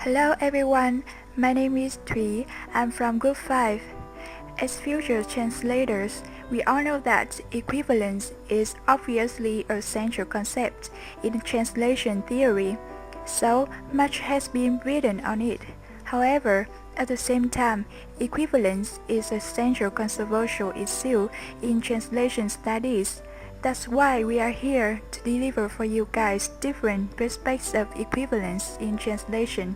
Hello everyone, my name is Thủy. I'm from Group 5. As future translators, we all know that equivalence is obviously a central concept in translation theory, so much has been written on it. However, at the same time, equivalence is a central controversial issue in translation studies. That's why we are here to deliver for you guys different aspects of equivalence in translation.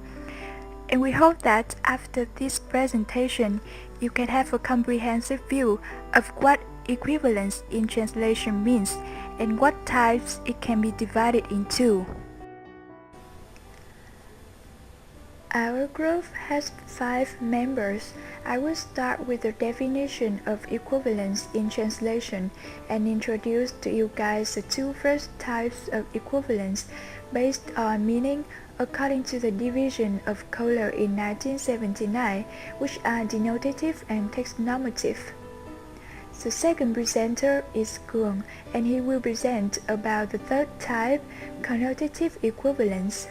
And we hope that after this presentation, you can have a comprehensive view of what equivalence in translation means and what types it can be divided into. Our group has 5 members. I will start with the definition of equivalence in translation and introduce to you guys the 2 first types of equivalence based on meaning according to the division of Kohler in 1979, which are denotative and text normative. The second presenter is Cuong, and he will present about the third type, connotative equivalence.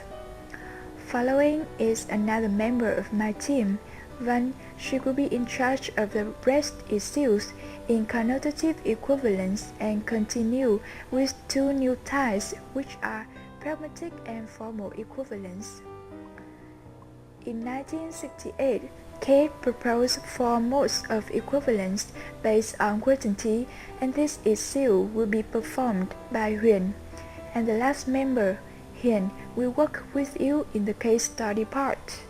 Following is another member of my team, Văn. She will be in charge of the rest issues in connotative equivalence and continue with 2 new types, which are pragmatic and formal equivalence. In 1968, Kate proposed 4 modes of equivalence based on quantity, and this issue will be performed by Huyền. And the last member, Hiền, will work with you in the case study part.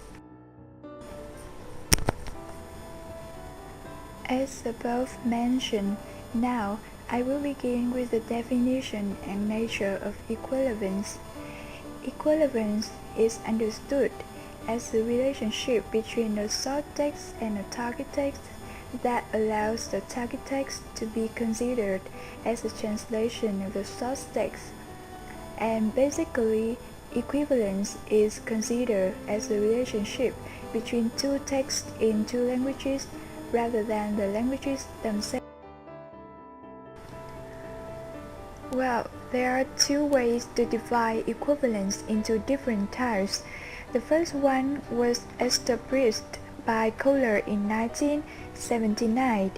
As above mentioned, now I will begin with the definition and nature of equivalence. Equivalence is understood as the relationship between the source text and the target text that allows the target text to be considered as a translation of the source text. And basically, equivalence is considered as a relationship between 2 texts in 2 languages rather than the languages themselves. Well, there are 2 ways to divide equivalence into different types. The first one was established by Kohler in 1979.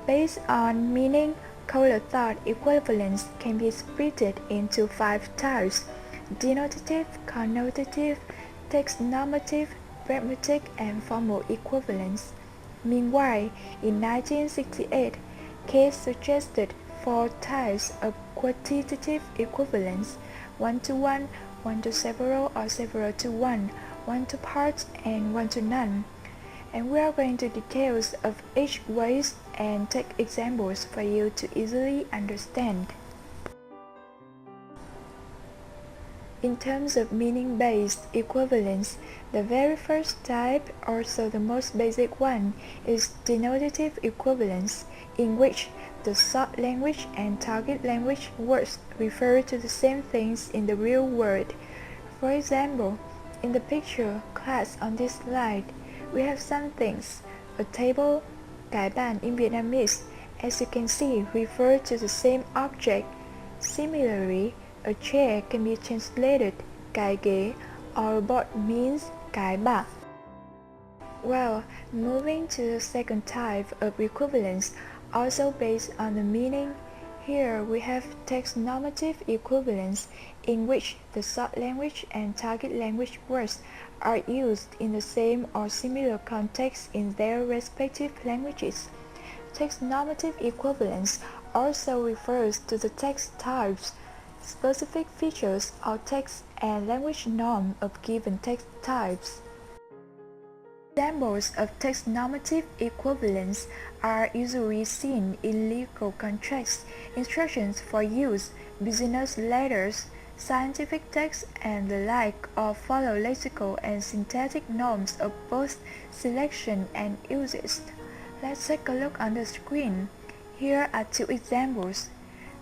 Based on meaning, Kohler thought equivalence can be split into 5 types: denotative, connotative, text normative, pragmatic, and formal equivalence. Meanwhile, in 1968, Case suggested 4 types of quantitative equivalence: one-to-one, one-to-several or several-to-one, one-to-parts, and one-to-none. And we are going to details of each ways and take examples for you to easily understand. In terms of meaning-based equivalence, the very first type, also the most basic one, is denotative equivalence, in which the source language and target language words refer to the same things in the real world. For example, in the picture class on this slide, we have some things. A table, cái bàn in Vietnamese, as you can see, refer to the same object. Similarly, a chair can be translated cái ghế, or a board means cái bảng. Well, moving to the second type of equivalence, also based on the meaning, here we have text normative equivalence, in which the source language and target language words are used in the same or similar context in their respective languages. Text normative equivalence also refers to the text types, specific features or text and language norm of given text types. Examples of text normative equivalence are usually seen in legal contracts, instructions for use, business letters, scientific texts, and the like, or follow lexical and syntactic norms of both selection and usage. Let's take a look on the screen. Here are 2 examples.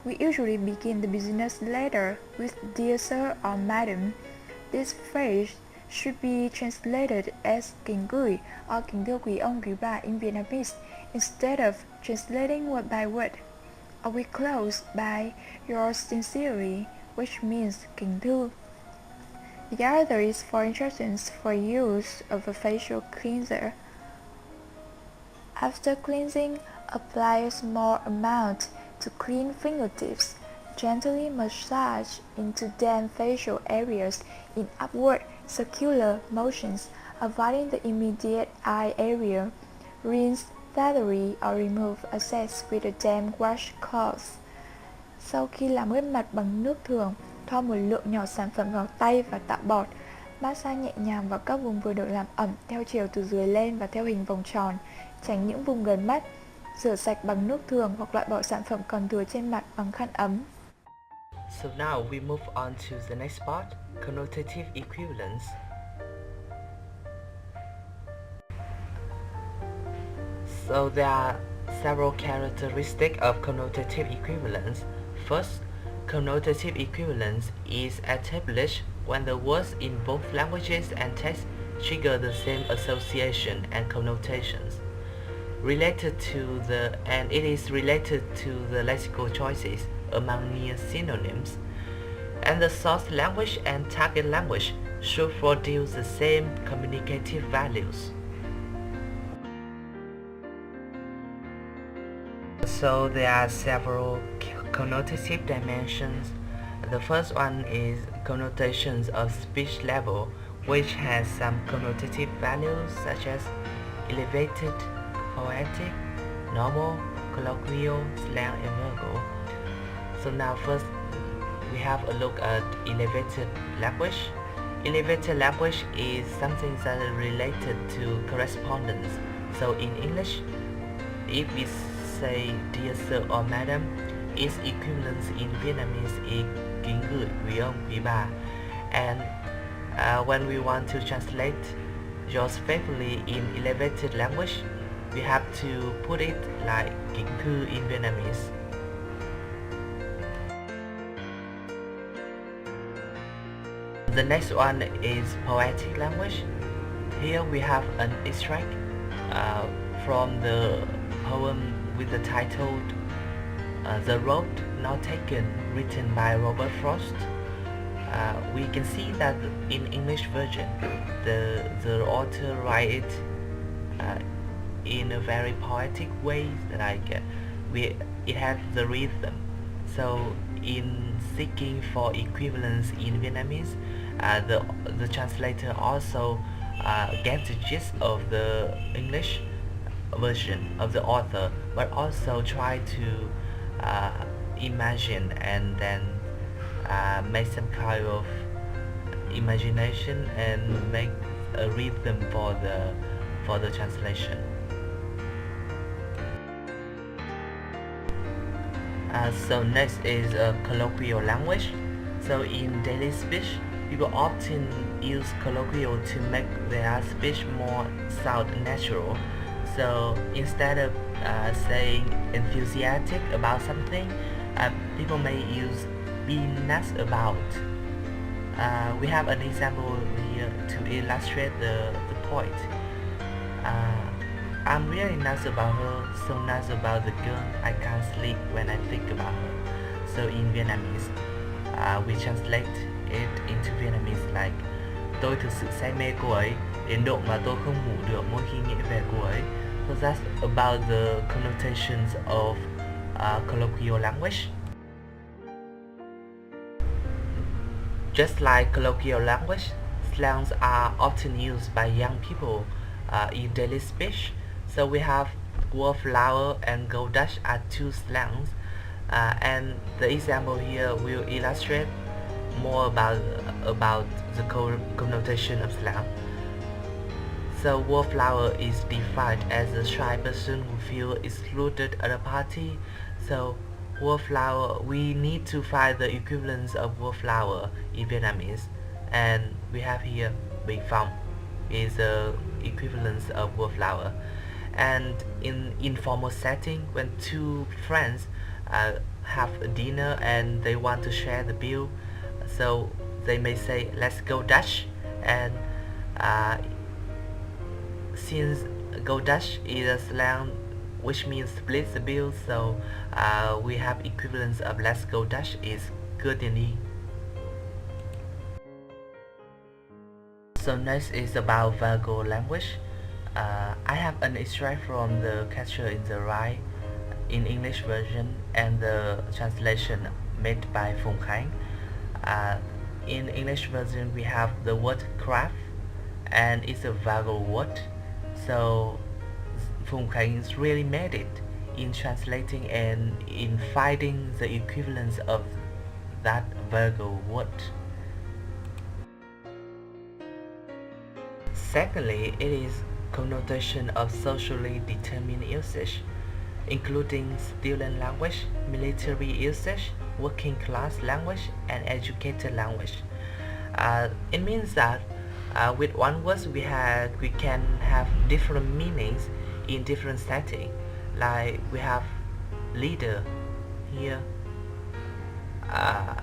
We usually begin the business letter with "Dear Sir" or "Madam." This phrase should be translated as "Kính gửi" or "Kính thưa quý ông quý bà" in Vietnamese instead of translating word by word. Or we close by "Yours sincerely," which means "Kính thưa." The other is for instructions for use of a facial cleanser. After cleansing, apply a small amount to clean fingertips. Gently massage into damp facial areas in upward circular motions, avoiding the immediate eye area. Rinse thoroughly or remove excess with a damp washcloth. Sau khi làm quét mặt bằng nước thường, thoa một lượng nhỏ sản phẩm vào tay và tạo bọt. Massage nhẹ nhàng vào các vùng vừa được làm ẩm theo chiều từ dưới lên và theo hình vòng tròn, tránh những vùng gần mắt. Rửa sạch bằng nước thường hoặc loại bỏ sản phẩm còn thừa trên mặt bằng khăn ấm. So now we move on to the next part, connotative equivalence. So there are several characteristics of connotative equivalence. First, connotative equivalence is established when the words in both languages and text trigger the same association and connotations. It is related to the lexical choices among near synonyms, and the source language and target language should produce the same communicative values. So there are several connotative dimensions. The first one is connotations of speech level, which has some connotative values such as elevated, poetic, normal, colloquial, slang, and verbal. So now first we have a look at elevated language. Elevated language is something that is related to correspondence. So in English, if we say dear sir or madam, its equivalence in Vietnamese is kính gửi quý ông, quý bà. And when we want to translate yours faithfully in elevated language, we have to put it like kính thưa in Vietnamese. The next one is poetic language. Here we have an extract from the poem with the title The Road Not Taken, written by Robert Frost. We can see that in English version the author write it in a very poetic way, like it had the rhythm. So in seeking for equivalence in Vietnamese, the translator also gets the gist of the English version of the author, but also try to imagine and then make some kind of imagination and make a rhythm for the translation. So next is colloquial language. So in daily speech, people often use colloquial to make their speech more sound natural. So instead of saying enthusiastic about something, people may use be nuts about. We have an example here to illustrate the point. I'm really nuts about her, so nuts about the girl, I can't sleep when I think about her. So in Vietnamese, we translate it into Vietnamese like tôi thực sự say mê cô ấy đến độ mà tôi không ngủ được mỗi khi nghĩ về cô ấy. So that's about the connotations of colloquial language. Just like colloquial language, slangs are often used by young people in daily speech. So we have wallflower and gold dash are two slangs, and the example here will illustrate more about the connotation of slang. So wallflower is defined as a shy person who feels excluded at a party. So wallflower, we need to find the equivalence of wallflower in Vietnamese, and we have here Bình Phong is the equivalence of wallflower. And in informal setting, when two friends have a dinner and they want to share the bill, so they may say let's go Dutch, and since go Dutch is a slang which means split the bill, so we have equivalence of let's go Dutch is good in. So next is about Virgo language. I have an extract from the Catcher in the Rye in English version and the translation made by Phùng Khánh. Uh, in English version we have the word craft and it's a Virgo word. So Phùng Khánh really made it in translating and in finding the equivalence of that Virgo word. Secondly, it is connotation of socially determined usage, including student language, military usage, working class language, and educated language. It means that with one word we can have different meanings in different settings. Like we have leader here.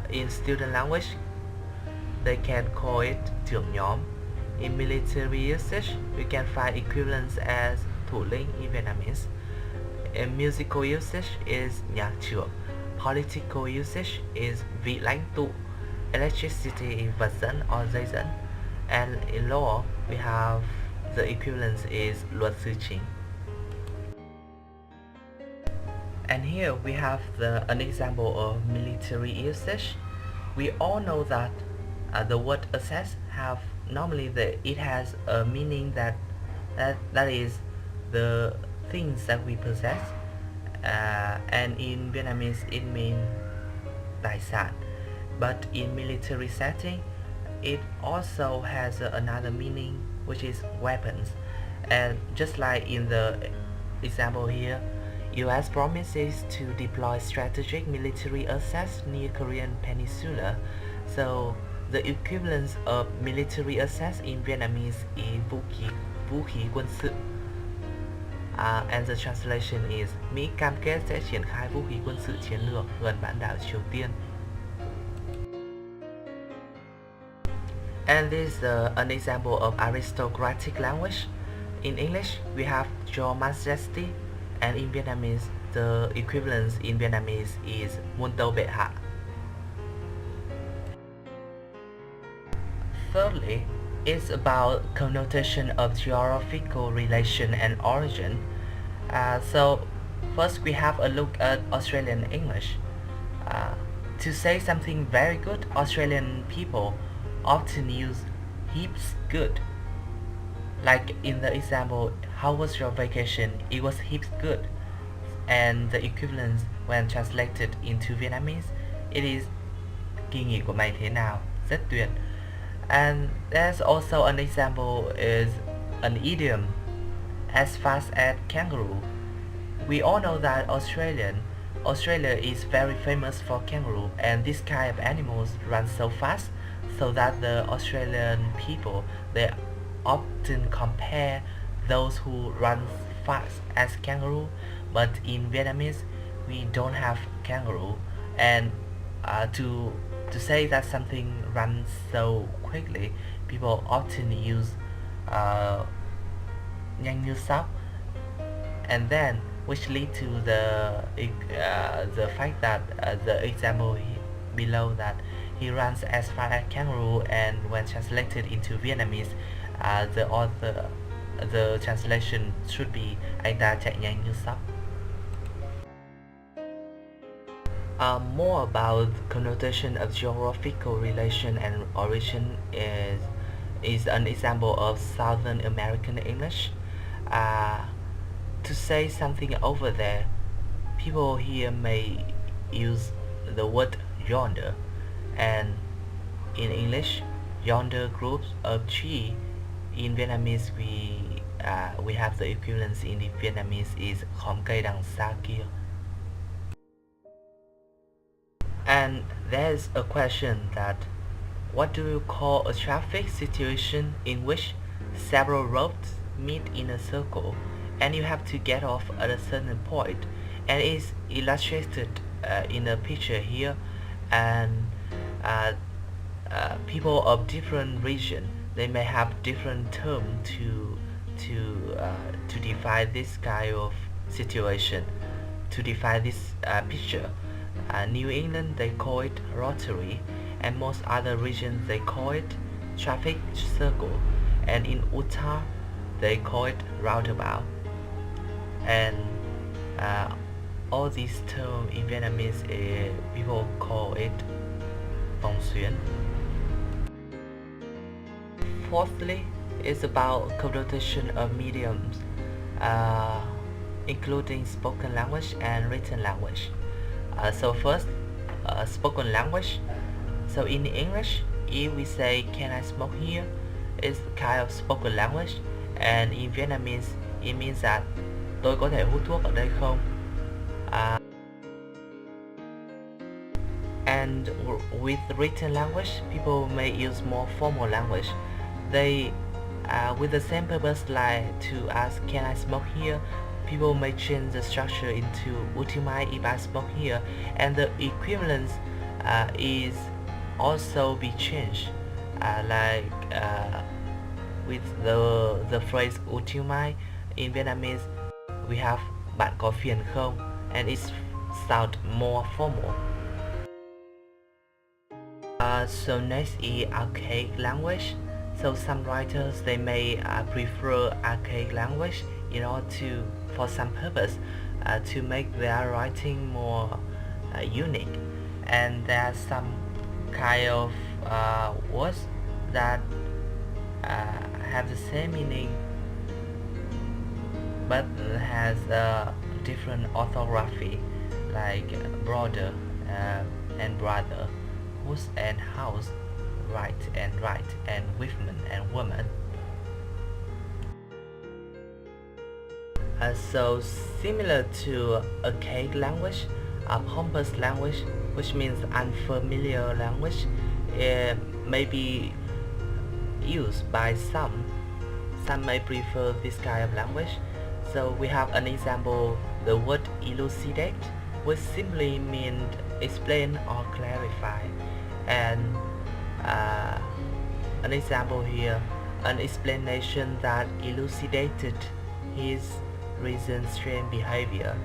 In student language, they can call it trưởng nhóm. In military usage, we can find equivalence as thủ lĩnh in Vietnamese. In musical usage is nhạc trưởng. Political usage is vị lãnh tụ. Electricity is vật dẫn or dây dẫn. And in law, we have the equivalence is luật sư chính. And here we have an example of military usage. We all know that the word assess have normally it has a meaning that is the things that we possess, and in Vietnamese it means tài sản. But in military setting, it also has another meaning, which is weapons. And just like in the example here, US promises to deploy strategic military assets near Korean Peninsula. So the equivalence of military assets in Vietnamese is vũ khí quân sự. And the translation is Mỹ cam kết sẽ triển khai vũ khí quân sự chiến lược gần bán đảo Triều Tiên. And this is an example of aristocratic language. In English, we have Your Majesty, and in Vietnamese, the equivalence in Vietnamese is Muôn tâu bệ hạ. Thirdly, it's about connotation of geographical relation and origin. So first we have a look at Australian English. To say something very good, Australian people often use heaps good. Like in the example, how was your vacation? It was heaps good. And the equivalence when translated into Vietnamese, it is kỳ nghỉ của mày thế nào? Rất tuyệt. And there's also an example is an idiom, as fast as kangaroo. We all know that Australia is very famous for kangaroo, and this kind of animals run so fast, so that the Australian people, they often compare those who run fast as kangaroo. But in Vietnamese, we don't have kangaroo, and to say that something runs so quickly, people often use nhanh như sóc, and then which lead to the fact that the example below, that he runs as fast as kangaroo, and when translated into Vietnamese, the translation should be anh ta chạy nhanh như sóc. More about connotation of geographical relation and origin is an example of Southern American English. To say something over there, people here may use the word yonder, and in English, yonder groups of tree. In Vietnamese, we have the equivalence in the Vietnamese is khóm cây đằng xa kia. And there's a question that what do you call a traffic situation in which several roads meet in a circle and you have to get off at a certain point, and it's illustrated in a picture here, and people of different region, they may have different term to define this kind of situation, to define this picture. New England, they call it rotary, and most other regions they call it traffic circle, and in Uttar they call it roundabout. And all these terms in Vietnamese, people call it vòng xuyến. Fourthly, it's about connotation of mediums, including spoken language and written language. So first, spoken language. So in English, if we say "Can I smoke here?" it's kind of spoken language, and in Vietnamese, it means that tôi có thể hút thuốc ở đây không? And with written language, people may use more formal language. They, with the same purpose like to ask "Can I smoke here?" people may change the structure into "Would you mind if I smoke here?" and the equivalence is also be changed, with the phrase "Would you mind?" in Vietnamese we have "Bạn có phiền không?" and it sound more formal. So next is archaic language. So some writers they may prefer archaic language in order to, for some purpose, to make their writing more unique. And there are some kind of words that have the same meaning but has a different orthography, like brother and brother, house and house, right, and women and woman. So similar to archaic language, pompous language, which means unfamiliar language, may be used by some. Some may prefer this kind of language. So we have an example, the word elucidate, which simply means explain or clarify. And an example here, an explanation that elucidated his reasoned strange behavior.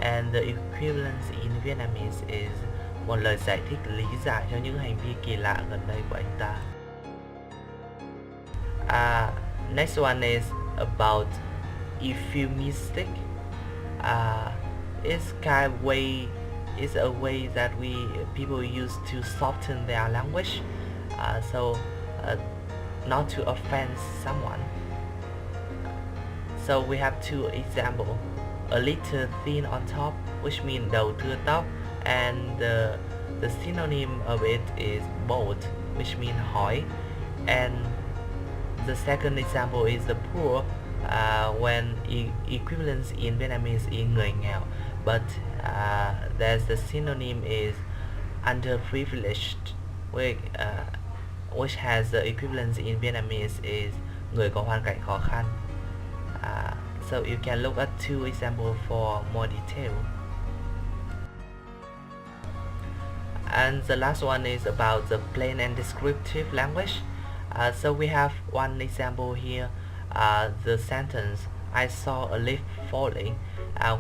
And the equivalence in Vietnamese is một lời giải thích lý giải cho những hành vi kỳ lạ gần đây của anh ta. Next one is about euphemistic. It's kind of way, it's a way that people use to soften their language, so not to offend someone. So we have two examples. A little thin on top, which means đầu thưa tóc, and the synonym of it is bald, which means hỏi. And the second example is the poor, when equivalence in Vietnamese is người nghèo, but there's the synonym is underprivileged, which has the equivalence in Vietnamese is người có hoàn cảnh khó khăn. So you can look at two examples for more detail. And the last one is about the plain and descriptive language. So we have one example here, the sentence "I saw a leaf falling."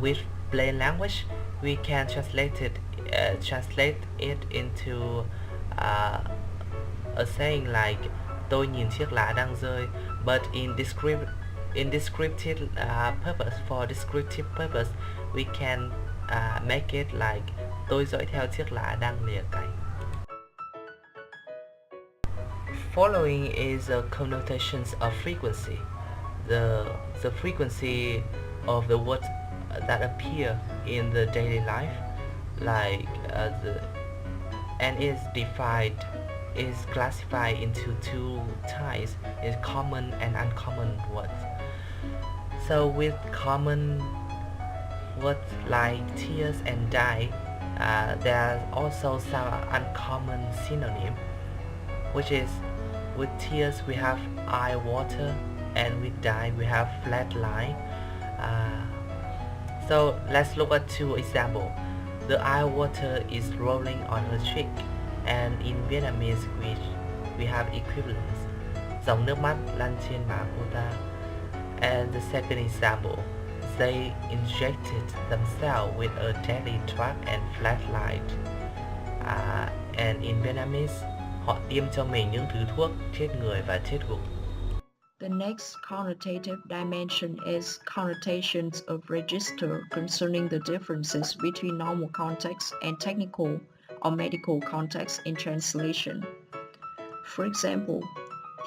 With plain language, we can translate it into a saying like "Tôi nhìn chiếc lá đang rơi." But in descriptive purpose, for descriptive purpose, we can make it like "Tôi dõi theo chiếc lá đang lìa cành." Following is connotations of frequency, the frequency of the words that appear in the daily life, like and is classified into two types: is common and uncommon words. So with common words like tears and die, there are also some uncommon synonym, which is with tears we have eye water, and with die we have flat line. So let's look at two examples. The eye water is rolling on her cheek, and in Vietnamese we have equivalence, dòng nước mắt lăn trên má cô ta. And the second example, they injected themselves with a deadly drug and flashlight. And in Vietnamese, Họ tiêm cho mình những thứ thuốc chết người và chết gục. The next connotative dimension is connotations of register concerning the differences between normal context and technical or medical context in translation. For example,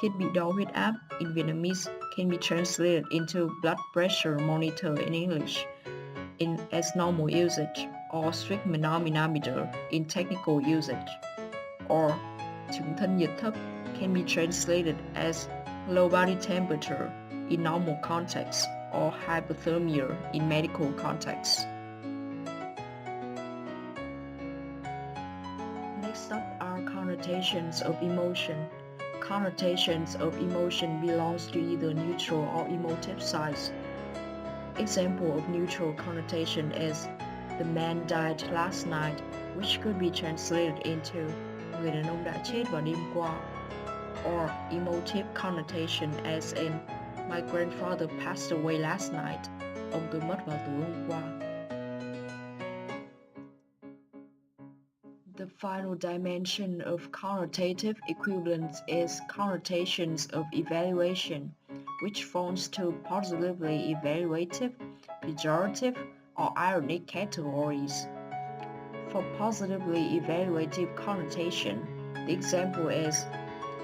thiết bị đo huyết áp in Vietnamese can be translated into blood pressure monitor in English as normal usage, or strict manometer in technical usage. Or chứng thân nhiệt thấp can be translated as low body temperature in normal context or hypothermia in medical context. Next up are connotations of emotion. Connotations of emotion belongs to either neutral or emotive sides. Example of neutral connotation is the man died last night, which could be translated into người đàn ông đã chết vào đêm qua, or emotive connotation as in my grandfather passed away last night, ông tôi mất vào tối hôm qua. The final dimension of connotative equivalence is connotations of evaluation, which falls to positively evaluative, pejorative, or ironic categories. For positively evaluative connotation, the example is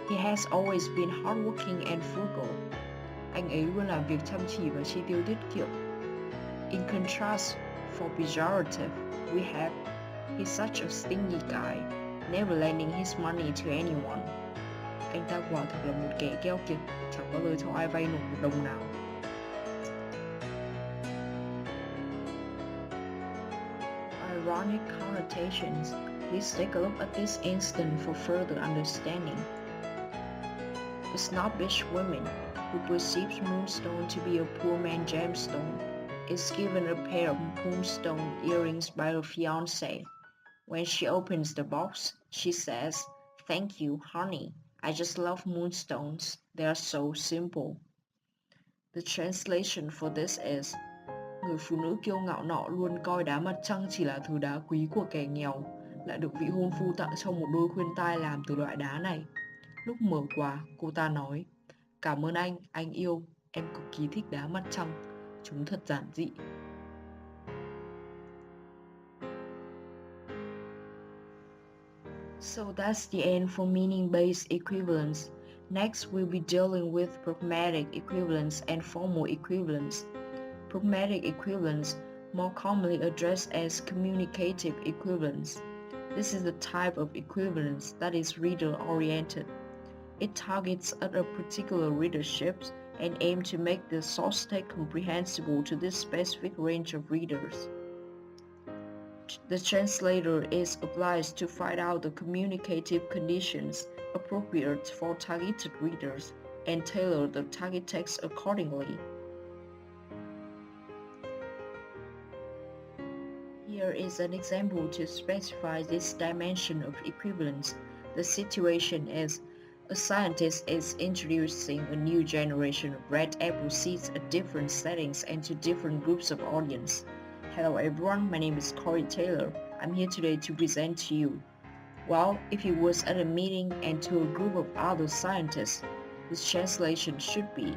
he has always been hardworking and frugal. Anh ấy luôn làm việc chăm chỉ và chi tiêu tiết kiệm. In contrast, for pejorative, we have he's such a stingy guy, never lending his money to anyone. Anh ta quả thực là một kẻ keo kiệt, chẳng bao giờ cho ai vay nổi một đồng nào. Ironic connotations. Let's take a look at this instant for further understanding. A snobbish woman who perceives moonstone to be a poor man's gemstone is given a pair of moonstone earrings by her fiancé. When she opens the box, she says, "Thank you, honey. I just love moonstones. They are so simple." The translation for this is, người phụ nữ kiêu ngạo nọ luôn coi đá mặt trăng chỉ là thứ đá quý của kẻ nghèo, lại được vị hôn phu tặng cho một đôi khuyên tai làm từ loại đá này. Lúc mở quà, cô ta nói, "Cảm ơn anh yêu, em cực kỳ thích đá mặt trăng, chúng thật giản dị." So that's the end for meaning-based equivalence. Next, we'll be dealing with pragmatic equivalence and formal equivalence. Pragmatic equivalence, more commonly addressed as communicative equivalence. This is the type of equivalence that is reader-oriented. It targets at a particular readership and aims to make the source text comprehensible to this specific range of readers. The translator is obliged to find out the communicative conditions appropriate for targeted readers and tailor the target text accordingly. Here is an example to specify this dimension of equivalence. The situation is, a scientist is introducing a new generation of red apple seeds at different settings and to different groups of audience. Hello everyone, my name is Corey Taylor. I'm here today to present to you. Well, if he was at a meeting and to a group of other scientists, this translation should be,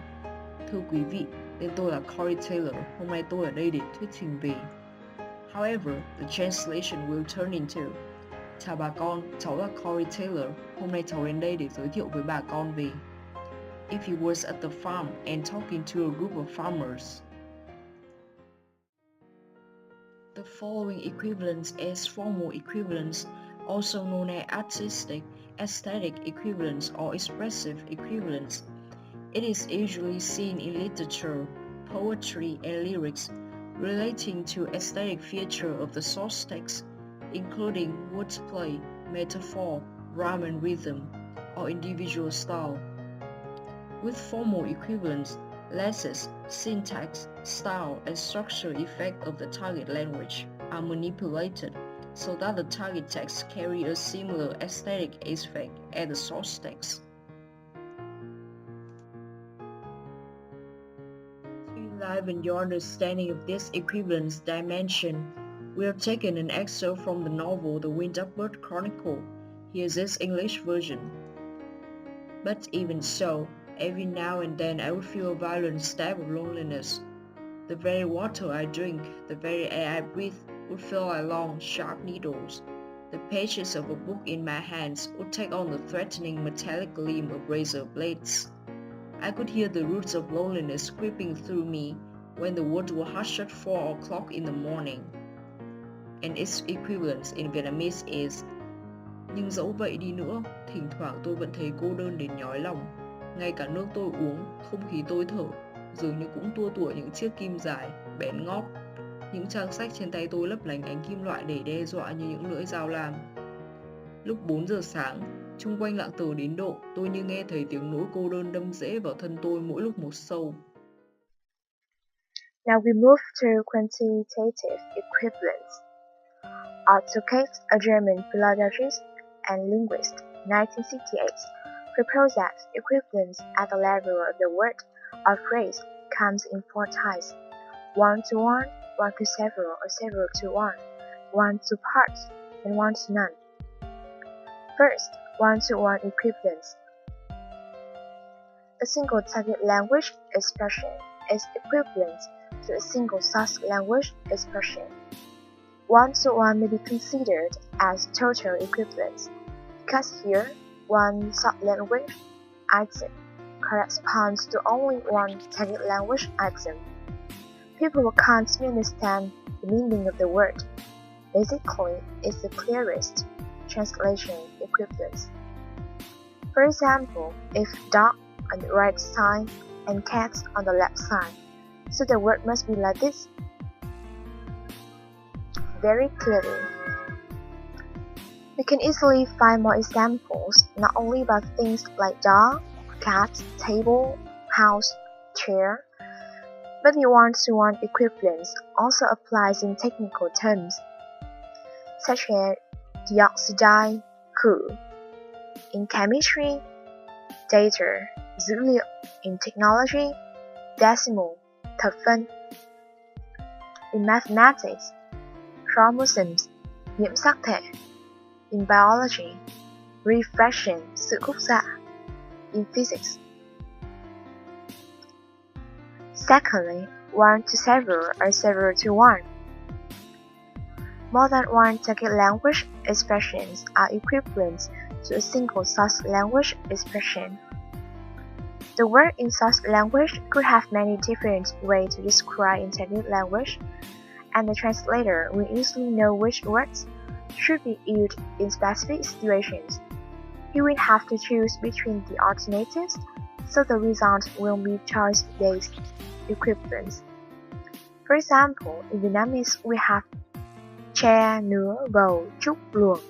thưa quý vị, tên tôi là Corey Taylor, hôm nay tôi ở đây để thuyết trình về. However, the translation will turn into, chào bà con, cháu là Corey Taylor, hôm nay cháu đến đây để giới thiệu với bà con về. If he was at the farm and talking to a group of farmers. The following equivalence is formal equivalence, also known as artistic, aesthetic equivalence, or expressive equivalence. It is usually seen in literature, poetry, and lyrics relating to aesthetic feature of the source text, including wordplay, metaphor, rhyme and rhythm, or individual style. With formal equivalence, lexis, syntax, style, and structure effect of the target language are manipulated so that the target text carry a similar aesthetic effect as the source text. To enliven your understanding of this equivalence dimension, we are taking an excerpt from the novel The Winterberg Chronicle. Here's its English version. But even so, every now and then I would feel a violent stab of loneliness. The very water I drink, the very air I breathe would feel like long, sharp needles. The pages of a book in my hands would take on the threatening metallic gleam of razor blades. I could hear the roots of loneliness creeping through me when the words were hushed at 4 o'clock in the morning. And its equivalence in Vietnamese is: nhưng dẫu vậy đi nữa, thỉnh thoảng tôi vẫn thấy cô đơn đến nhói lòng. Ngay cả nước tôi uống, không khí tôi thở, dường như cũng tua tủa những chiếc kim dài, bén ngót. Những trang sách trên tay tôi lấp lánh ánh kim loại để đe dọa như những lưỡi dao lam. Lúc 4 giờ sáng, chung quanh lặng thở đến độ tôi như nghe thấy tiếng nỗi cô đơn đâm rễ vào thân tôi mỗi lúc một sâu. Now we move to quantitative equivalence. Otto Kate, a German philologist and linguist, 1968, proposed that equivalence at the level of the word or phrase comes in 4 types: one-to-one, one-to-several, or several-to-one, one-to-parts, and one-to-none. First, one-to-one equivalence. A single target language expression is equivalent to a single source language expression. One-to-one may be considered as total equivalence, because here, one source language item corresponds to only one target language item. People can't misunderstand the meaning of the word. Basically, it's the clearest translation equivalence. For example, if dog on the right side and cat on the left side, so the word must be like this. Very clearly. We can easily find more examples, not only about things like dog, cat, table, house, chair, but the one-to-one equivalence also applies in technical terms, such as dioxide, khử, in chemistry, data, dữ liệu, in technology, decimal, thập phân, in mathematics, chromosomes, nhiễm sắc thể, in biology, refraction, sự khúc xạ, in physics. Secondly, one-to-several or several-to-one. More than one target language expressions are equivalent to a single source language expression. The word in source language could have many different ways to describe in target language, and the translator will easily know which words should be used in specific situations. He will have to choose between the alternatives, so the result will be choice-based equivalence. For example, in Vietnamese we have tre, nứa, bầu, trúc, luồng,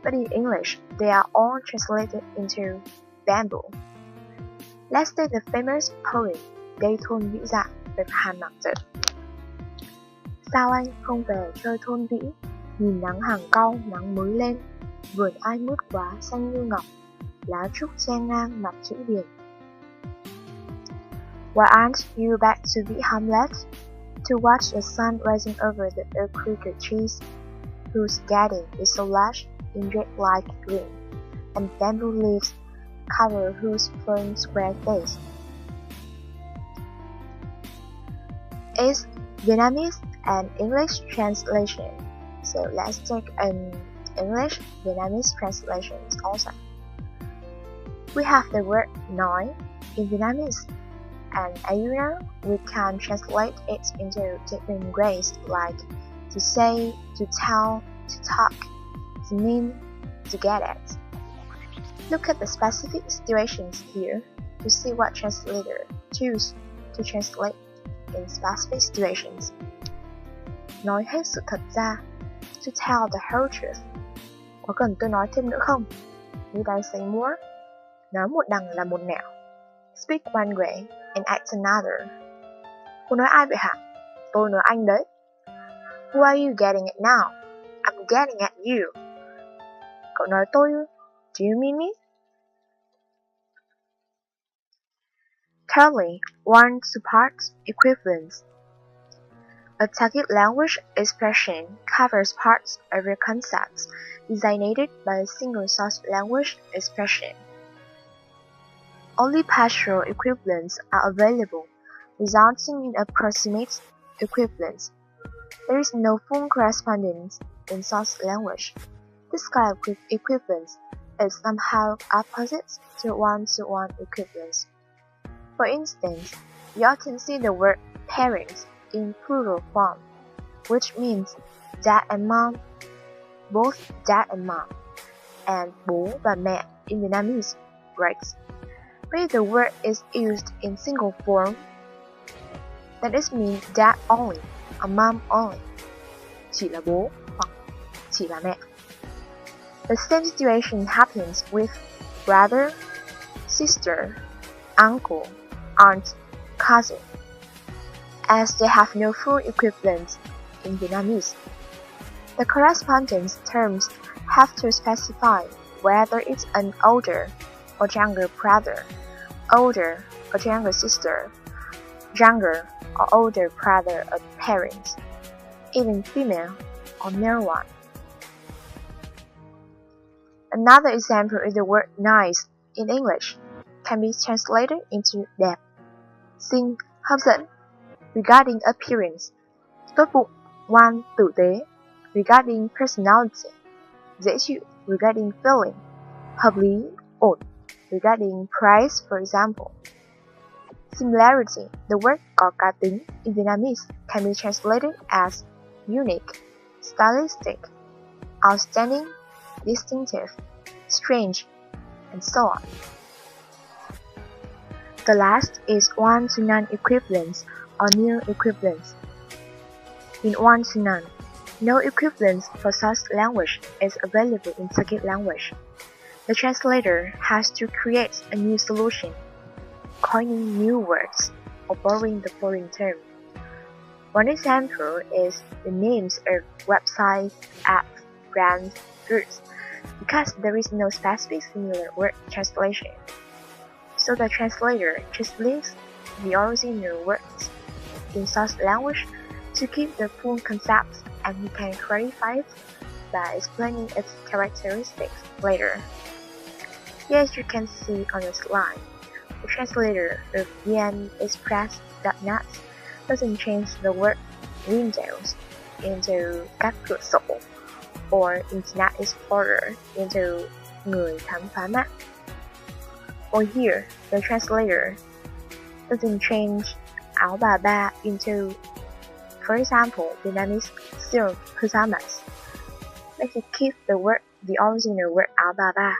but in English they are all translated into bamboo. Let's take the famous poem Cây thôn vĩ dạ by Hàn Mặc Tử. Sao anh không về chơi thôn vĩ, nhìn nắng hàng cau nắng mới lên, vườn ai mướt quá xanh như ngọc, lá trúc che ngang mặt chữ điền. Why aren't you back to the hamlet to watch the sun rising over the oak cricket trees, whose garden is so lush in red light green, and bamboo leaves cover whose flowing square face? It's Vietnamese and English translation. So let's take an English Vietnamese translations also. We have the word nói in Vietnamese, and as you know, we can translate it into different ways like to say, to tell, to talk, to mean, to get at. Look at the specific situations here to see what translator choose to translate in specific situations. Nói hết sự thật ra, to tell the whole truth. Có cần tôi nói thêm nữa không? Need I say more? Nói một đằng là một nẻo. Speak one way and act another. Cô nói ai vậy hả? Tôi nói anh đấy. Who are you getting at now? I'm getting at you. Cậu nói tôi ư? Do you mean me? Thirdly, one to parts equivalence. A target language expression covers parts of a concept designated by a single source language expression. Only partial equivalents are available, resulting in approximate equivalence. There is no full correspondence in source language. This kind of equivalence is somehow opposite to one-to-one equivalence. For instance, you often see the word parents in plural form, which means dad and mom, both dad and mom, and bố và mẹ in Vietnamese, right? But if the word is used in single form, then it means dad only or mom only, chỉ là bố hoặc chỉ là mẹ. The same situation happens with brother, sister, uncle, aunt, cousin, as they have no full equivalent in Vietnamese. The correspondence terms have to specify whether it's an older or younger brother, older or younger sister, younger or older brother of parents, even female or male one. Another example is the word nice in English can be translated into đẹp, xinh, hấp dẫn regarding appearance, tốt bụng, ngoan, tử tế regarding personality, dễ chịu regarding feeling, hợp lý, ổn regarding price, for example. Similarity, the word có cá tính in Vietnamese can be translated as unique, stylistic, outstanding, distinctive, strange, and so on. The last is one-to-none equivalence or nil equivalence. In one-to-none, no equivalence for source language is available in target language. The translator has to create a new solution, coining new words or borrowing the foreign term. One example is the names of websites, apps, brands, goods, because there is no specific similar word translation. So the translator just leaves the original words in source language to keep the full concept, and he can clarify it by explaining its characteristics later. Here as you can see on the slide, the translator of VnExpress.net doesn't change the word Windows into các cửa sổ or Internet Explorer into người khám phá mạng. Or here, the translator doesn't change áo bà ba into, for example, Vietnamese silk pajamas, but he keeps the original word áo bà ba.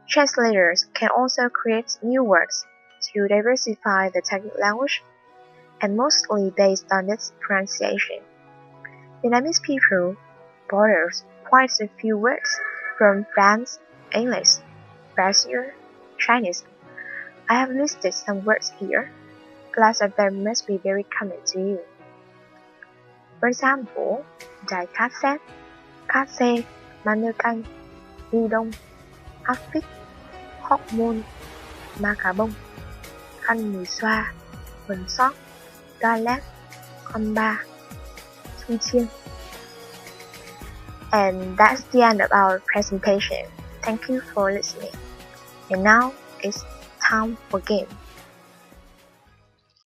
Translators can also create new words to diversify the target language, and mostly based on its pronunciation. Vietnamese people borrows quite a few words from French, English, Brazil, Chinese. I have listed some words here. Lots of them must be very common to you. For example, đài cassette, cát xe, manơ canh, u đông, áp phích, hormone, ma cà bông, khăn mùi xoa, quần sót, toilet, con ba, thu chiên. And that's the end of our presentation. Thank you for listening. And now it's time for game.